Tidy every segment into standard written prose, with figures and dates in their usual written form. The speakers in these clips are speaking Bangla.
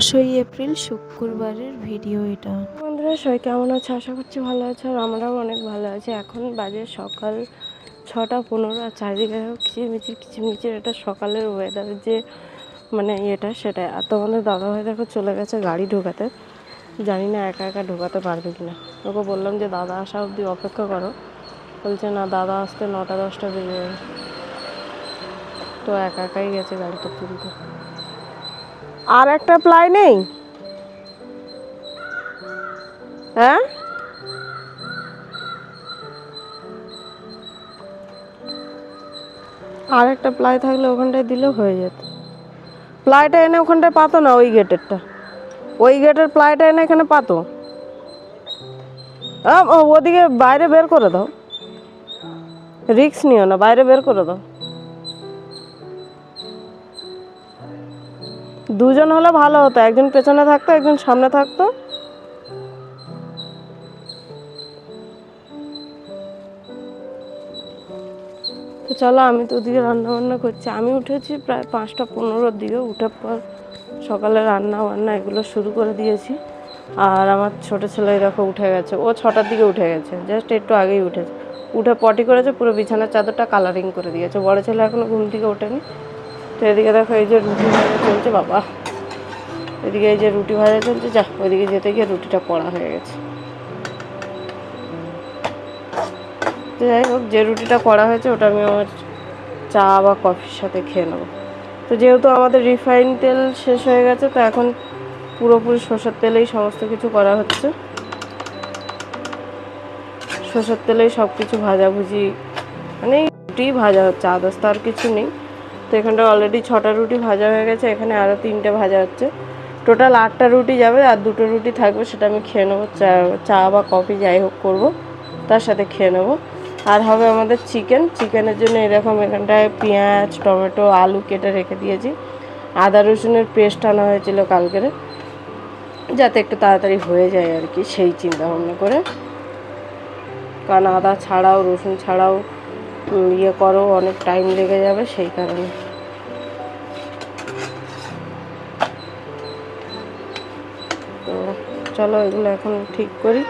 10ই এপ্রিল শুক্রবারের ভিডিও এটা। বন্ধুরা সবাই কেমন আছে? আশা করছি ভালো আছে, আর আমরাও অনেক ভালো আছি। এখন বাজে সকাল 6:15, আর চারিদিকে কিচিরমিচির কিচিরমিচির। এটা সকালের ওয়েদার যে মানে এটা সেটা। আর তোমাদের দাদাভাই দেখো চলে গেছে গাড়ি ঢোকাতে। জানি না একা একা ঢোকাতে পারবে কিনা। ওকে বললাম যে দাদা আসা অবধি অপেক্ষা করো, বলছে না দাদা আসতে 9টা-10টা বেজে যাবে। তো একা একাই গেছে গাড়িটা তুলতে। আর একটা প্লাই নেই? হ্যাঁ, আর একটা প্লাই থাকলে ওখানটায় দিলেও হয়ে যেত। প্লাইটা এনে ওখানটায় পাতো না, ওই গেটেরটা, ওই গেটের প্লাইটা এনে এখানে পাতো। ওদিকে বাইরে বের করে দাও, রিক্স নিও না, বাইরে বের করে দাও। দুজন হলে ভালো হতো, একজন পেছনে থাকতো একজন সামনে থাকতো। তো চলো, আমি তো ওদিকে রান্না বান্না করছি। আমি উঠেছি প্রায় 5টা 15-র দিকে। উঠার পর সকালে রান্না বান্না এগুলো শুরু করে দিয়েছি। আর আমার ছোটো ছেলে দেখো উঠে গেছে, ও 6টার দিকে উঠে গেছে, জাস্ট একটু আগেই উঠেছে। উঠে পটি করেছে, পুরো বিছানার চাদরটা কালারিং করে দিয়েছে। বড় ছেলে এখনও ঘুম থেকে ওঠেনি। তো এদিকে দেখো এই যে রুটি ভাজা চলছে, বাবা এদিকে এই যে রুটি ভাজা চলছে। যা ওইদিকে যেতে গিয়ে রুটিটা কড়া হয়ে গেছে। তো যাই হোক, যে রুটিটা করা হয়েছে ওটা আমি আমার চা বা কফির সাথে খেয়ে নেবো। তো যেহেতু আমাদের রিফাইন তেল শেষ হয়ে গেছে, তো এখন পুরোপুরি সরষের তেলেই সমস্ত কিছু করা হচ্ছে। সরষের তেলেই সব কিছু ভাজাভুজি, মানে রুটি ভাজা হচ্ছে, আদার্স তো আর কিছু নেই। তো এখানটা অলরেডি 6টা রুটি ভাজা হয়ে গেছে, এখানে আরও 3টে ভাজা হচ্ছে। টোটাল 8টা রুটি যাবে, আর 2টো রুটি থাকবে, সেটা আমি খেয়ে নেবো। চা বা কফি যাই হোক করবো, তার সাথে খেয়ে নেবো। আর হবে আমাদের চিকেনের জন্য এরকম এখানটায় পেঁয়াজ টমেটো আলু কেটে রেখে দিয়েছি। আদা রসুনের পেস্ট আনা হয়েছিল কালকেরে, যাতে একটু তাড়াতাড়ি হয়ে যায় আর কি, সেই চিন্তা ভাবনা করে। কারণ আদা ছাড়াও রসুন ছাড়াও ইয়ে করো, অনেক টাইম লেগে যাবে, সেই কারণে। তো চলো এগুলো এখন ঠিক করি,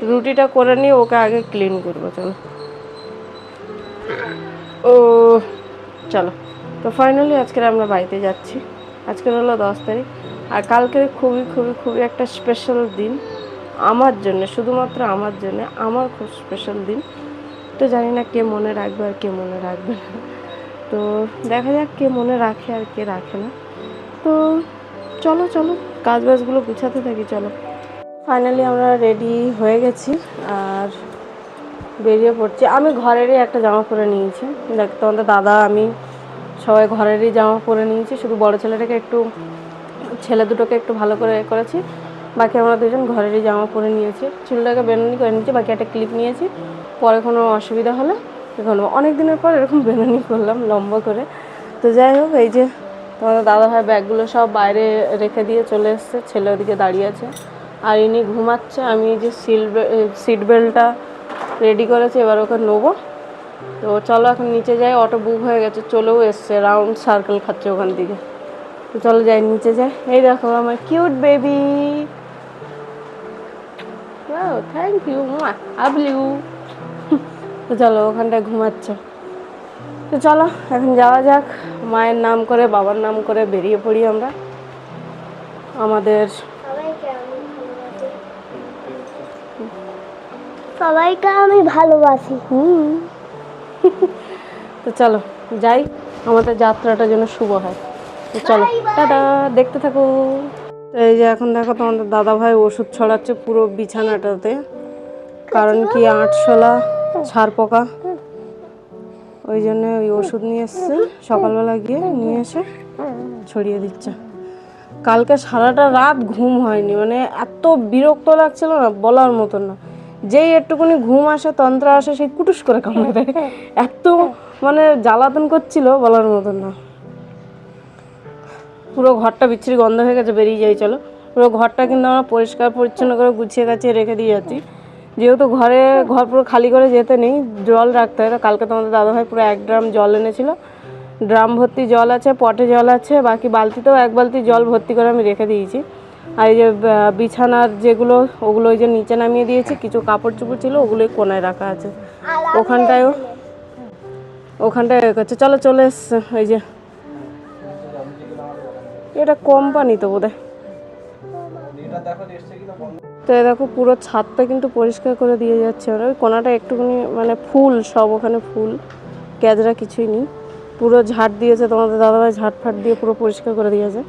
রুটিটা করে নিয়ে ওকে আগে ক্লিন করবো। চলো ও চলো। তো ফাইনালি আজকের আমরা বাড়িতে যাচ্ছি। আজকের হলো 10 তারিখ, আর কালকের খুবই খুবই খুবই একটা স্পেশাল দিন আমার জন্য, শুধুমাত্র আমার জন্য, আমার খুব স্পেশাল দিন। তো জানি না কে মনে রাখবে আর কে মনে রাখবে না, তো দেখা যাক কে মনে রাখে আর কে রাখে না। তো চলো চলো কাজ বাজগুলো গুছাতে থাকি। চলো ফাইনালি আমরা রেডি হয়ে গেছি আর বেরিয়ে পড়ছি। আমি ঘরেরই একটা জামা পরে নিয়েছি, দেখ তোমাদের দাদা আমি সবাই ঘরেরই জামা পরে নিয়েছি। শুধু বড় ছেলেটাকে একটু, ছেলে দুটোকে একটু ভালো করে করেছি, বাকি আমরা দুজন ঘরেরই জামা পরে নিয়েছি। চুলটাকে বেনুনি করে নিয়েছি, বাকি একটা ক্লিপ নিয়েছি, পরে কোনো অসুবিধা হলে এখন অনেক দিনের পর এরকম বেনুনি করলাম লম্বা করে। তো যাই হোক, এই যে তোমাদের দাদাভাই ব্যাগগুলো সব বাইরে রেখে দিয়ে চলে এসছে, ছেলে ওদিকে দাঁড়িয়ে আছে আর ইনি ঘুমাচ্ছে। আমি এই যে সিট বেল্টটা রেডি করেছি, এবার ওকে নেবো। তো চলো এখন নিচে যাই, অটো বুক হয়ে গেছে, চলেও এসছে, রাউন্ড সার্কেল খাচ্ছে ওখান থেকে। তো চলো যাই, নিচে যাই। এই দেখো আমার cute baby, thank you, love you. তো চলো ওখানটায় ঘুমাচ্ছে। তো চলো এখন যাওয়া যাক, মায়ের নাম করে বাবার নাম করে বেরিয়ে পড়ি আমরা আমাদের। সবাইকে আমি ভালোবাসি। তো চলো যাই, আমাদের যাত্রাটা যেন শুভ হয়। তো চলো টাটা, দেখতে থাকো। তো এই যে এখন দেখো তোমাদের দাদাভাই ওষুধ ছড়াচ্ছে পুরো বিছানাটাতে, কারণ কি আরশোলা ছাড় পোকা, ওই জন্য ওই ওষুধ নিয়ে এসছে, সকালবেলা গিয়ে নিয়ে এসে ছড়িয়ে দিচ্ছে। কালকে সারাটা রাত ঘুম হয়নি, মানে এত বিরক্ত লাগছিল না বলার মতন না। যেই একটুখানি ঘুম আসে তন্ত্র আসে, সেই কুটুস করে কামড়ে দেয়, এত মানে জ্বালাতন করছিল বলার মতন না। পুরো ঘরটা বিচ্ছিরি গন্ধ হয়ে গেছে, বেরিয়ে যাই চলো। পুরো ঘরটা কিন্তু আমরা পরিষ্কার পরিচ্ছন্ন করে গুছিয়ে গাছিয়ে রেখে দিয়ে যাচ্ছি, যেহেতু ঘর পুরো খালি করে যেতে নেই, জল রাখতে হয়। কালকে তোমাদের দাদাভাই পুরো 1 ড্রাম জল এনেছিল, ড্রাম ভর্তি জল আছে, পটে জল আছে, বাকি বালতিতেও এক বালতি জল ভর্তি করে আমি রেখে দিয়েছি। আর এই যে বিছানার যেগুলো, ওগুলো ওই যে নিচে নামিয়ে দিয়েছি। কিছু কাপড় চোপড় ছিল, ওগুলোই কোনায় রাখা আছে। ওখানটায় করছে। চলো, চলে এসছে। ওই যে এটা কোম্পানি তো বোধহয়। তো এই দেখো পুরো ছাদটা কিন্তু পরিষ্কার করে দিয়ে যাচ্ছে ওরা। ওই কোনাটা একটুখানি মানে ফুল, সব ওখানে ফুল, গ্যাজরা কিছুই নেই। পুরো ঝাড় দিয়েছে তোমাদের দাদাভাই, ঝাড় ফাট দিয়ে পুরো পরিষ্কার করে দিয়েছে।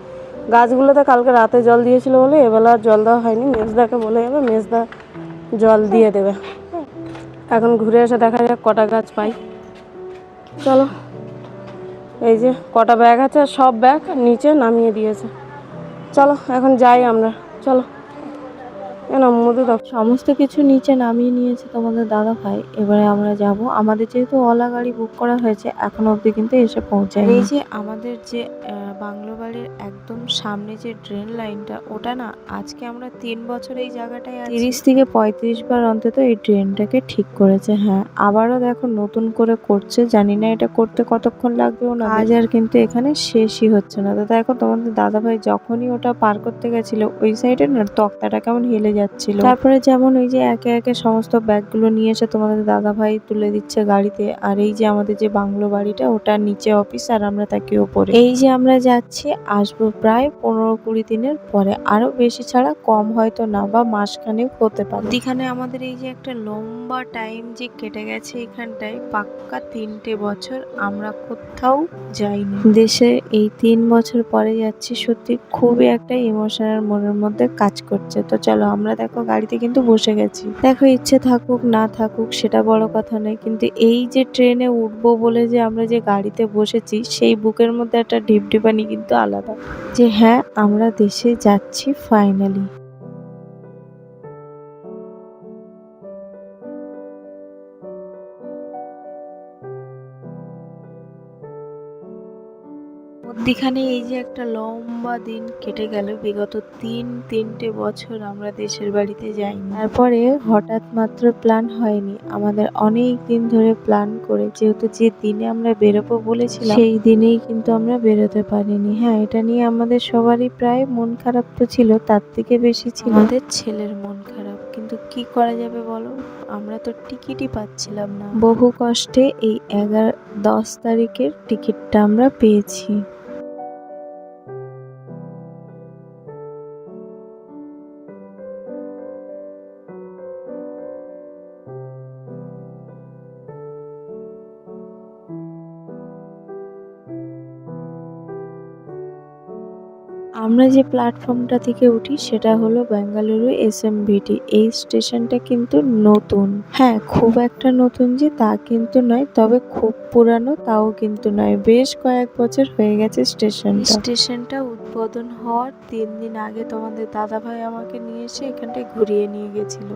গাছগুলোতে কালকে রাতে জল দিয়েছিল বলে এবেলা আর জল দেওয়া হয়নি। মেজদাকে বলে যাবে, মেজদা জল দিয়ে দেবে। এখন ঘুরে এসে দেখা যাক কটা গাছ পাই। চলো, এই যে কটা ব্যাগ আছে, আর সব ব্যাগ নিচে নামিয়ে দিয়েছে। চলো এখন যাই আমরা, চলো। মধু দাও। সমস্ত কিছু নিচে নামিয়ে নিয়েছে তোমাদের দাদা ভাই। এবারে আমরা যাব। আমাদের যেহেতু ওলা গাড়ি বুক করা হয়েছে, এখনো অবধি কিন্তু এসে পৌঁছায়। এই যে আমাদের যে বাংলো বাড়ির একদম সামনে যে ড্রেন লাইনটা, ওটা না আজকে আমরা 3 বছর এই জায়গাটায় 30 থেকে 35 বার অন্তত এই ড্রেনটাকে ঠিক করেছে। হ্যাঁ, আবারও দেখো নতুন করে করছে। জানি না এটা করতে কতক্ষণ লাগবে। না আজ আর কিন্তু এখানে শেষই হচ্ছে না। তো দেখো তোমাদের দাদা ভাই যখনই ওটা পার করতে গেছিল, ওই সাইডে না তক্তাটা কেমন হেলে যাচ্ছিল। তারপরে যেমন ওই যে একে একে সমস্ত ব্যাগগুলো নিয়ে এসে তোমাদের দাদা ভাই তুলে দিচ্ছে গাড়িতে। আর এই যে আমাদের যে বাংলো বাড়িটা, ওটা নিচে অফিস, আর আমরা থাকি ওপরে। এই যে আমরা যাচ্ছি, আসবো প্রায় 15-20 দিনের পরে, আরো বেশি ছাড়া কম হয়তো না, বা মাসখানেক হতে পারে। এখানে আমাদের এই যে একটা লম্বা টাইম যে কেটে গেছে এখানটায়, পাক্কা 3টে বছর আমরা কোথাও যাইনি। দেশে এই 3 বছর পরে যাচ্ছি। সত্যি খুবই একটা ইমোশনাল মনের মধ্যে কাজ করছে। তো চলো, আমরা দেখো গাড়িতে কিন্তু বসে গেছি। দেখো ইচ্ছে থাকুক না থাকুক সেটা বড় কথা নয়, কিন্তু এই যে ট্রেনে উঠবো বলে যে আমরা যে গাড়িতে বসেছি, সেই বুকের মধ্যে একটা ঢিপঢিপানি কিন্তু আলাদা, যে হ্যাঁ আমরা দেশে যাচ্ছি ফাইনালি। মধ্যিখানে এই যে একটা লম্বা দিন কেটে গেল, বিগত 3টে বছর আমরা দেশের বাড়িতে যাইনি। তারপরে হঠাৎ মাত্র প্ল্যান হয়নি, আমাদের অনেক দিন ধরে প্ল্যান করে, যেহেতু যে দিনে আমরা বেরোবো বলেছিলাম সেই দিনেই কিন্তু আমরা বেরোতে পারিনি। হ্যাঁ, এটা নিয়ে আমাদের সবারই প্রায় মন খারাপ তো ছিল, তার থেকে বেশি ছিল আমাদের ছেলের মন খারাপ। কিন্তু কি করা যাবে বলো, আমরা তো টিকিটই পাচ্ছিলাম না। বহু কষ্টে এই 10 তারিখের টিকিটটা আমরা পেয়েছি। আমরা যে প্ল্যাটফর্মটা থেকে উঠি সেটা হলো বেঙ্গালুরু SMVT। এই স্টেশনটা কিন্তু নতুন। হ্যাঁ, খুব একটা নতুন যে তা কিন্তু নয়, তবে খুব পুরানো তাও কিন্তু নয়। বেশ কয়েক বছর হয়ে গেছে স্টেশনটা উদ্বোধন হওয়ার 3 দিন আগে তোমাদের দাদা ভাই আমাকে নিয়ে এসে এখানটায় ঘুরিয়ে নিয়ে গেছিল।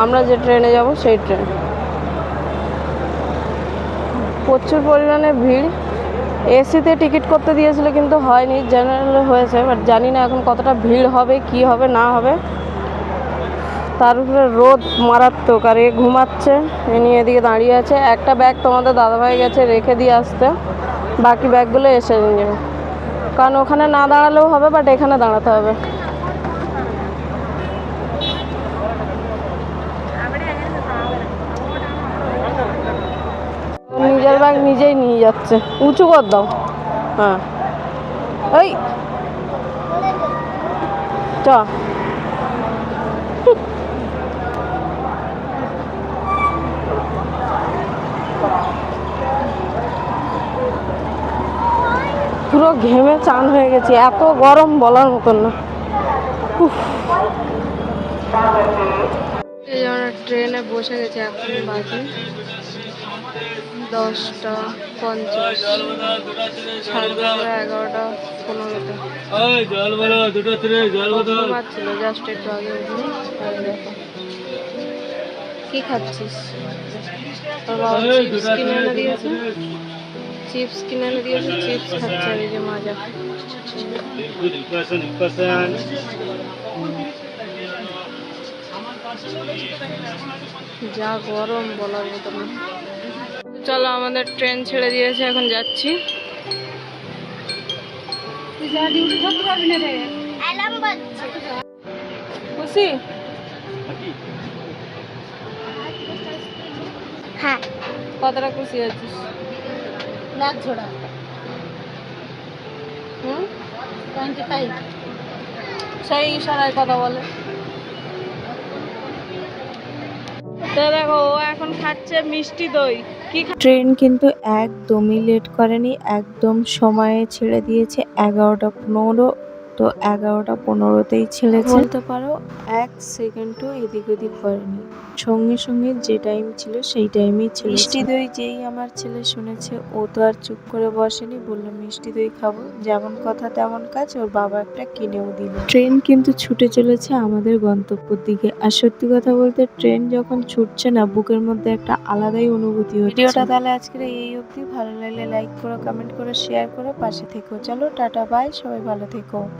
আমরা যে ট্রেনে যাব সেই ট্রেন। প্রচুর পরিমাণে ভিড়। এসিতে টিকিট করতে দিয়েছিল কিন্তু হয়নি, জেনারেলে হয়েছে। বাট জানি না এখন কতটা ভিড় হবে, কি হবে না হবে। তার উপরে রোদ মারাত্মক, আর এ ঘুমাচ্ছে, এ নিয়ে এদিকে দাঁড়িয়ে আছে। একটা ব্যাগ তোমাদের দাদাভাই গেছে রেখে দিয়ে আসতে, বাকি ব্যাগগুলো এসে নিয়ে যাবে। কারণ ওখানে না দাঁড়ালেও হবে, বাট এখানে দাঁড়াতে হবে। নিজের ব্যাগ নিজেই নিয়ে যাচ্ছে। উঁচু কর দাও। হ্যাঁ, এই চ। পুরো ঘেমে চান হয়ে গেছি, এত গরম বলার মতন না। এই যে আমরা ট্রেনে বসে গেছি, এখন বাজে 10:50, সাড়ে 11:15। ঘুমাচ্ছিল জাস্ট একটু আগে উঠলি। দেখো কি খাচ্ছিস? তোর বাবা চিপস কিনে এনে দিয়েছে, চিপস খাচ্ছে। আর এই যে মাজা। যা গরম বলার মতো না। চলো, আমাদের ট্রেন ছেড়ে দিয়েছে, এখন যাচ্ছি। অ্যালার্ম বাজছে। খুশি? হ্যাঁ, কতটা খুশি আছিস? লাখ ঝোড়া হুম? 25। সেই ইশারায় কথা বলে। তো দেখো ও এখন খাচ্ছে মিষ্টি দই। কি ট্রেন কিন্তু একদমই লেট করেনি, একদম সময়ে ছেড়ে দিয়েছে 11টা 15। তো 11টা 15তেই ছেড়েছে, বলতে পারো 1 সেকেন্ডও এদিক ওদিক করেনি। সঙ্গে সঙ্গে যে টাইম ছিল সেই টাইমেই ছিল। মিষ্টি দই যেই আমার ছেলে শুনেছে, ও তো আর চুপ করে বসেনি, বললো মিষ্টি দই খাবো। যেমন কথা তেমন কাজ, ওর বাবা একটা কিনেও দিল। ট্রেন কিন্তু ছুটে চলেছে আমাদের গন্তব্যের দিকে। আর সত্যি কথা বলতে ট্রেন যখন ছুটছে না, বুকের মধ্যে একটা আলাদাই অনুভূতি হচ্ছে। ভিডিওটা তাহলে আজকের এই অবধি। ভালো লাগলে লাইক করো, কমেন্ট করো, শেয়ার করো, পাশে থেকো। চলো টাটা বাই, সবাই ভালো থেকো।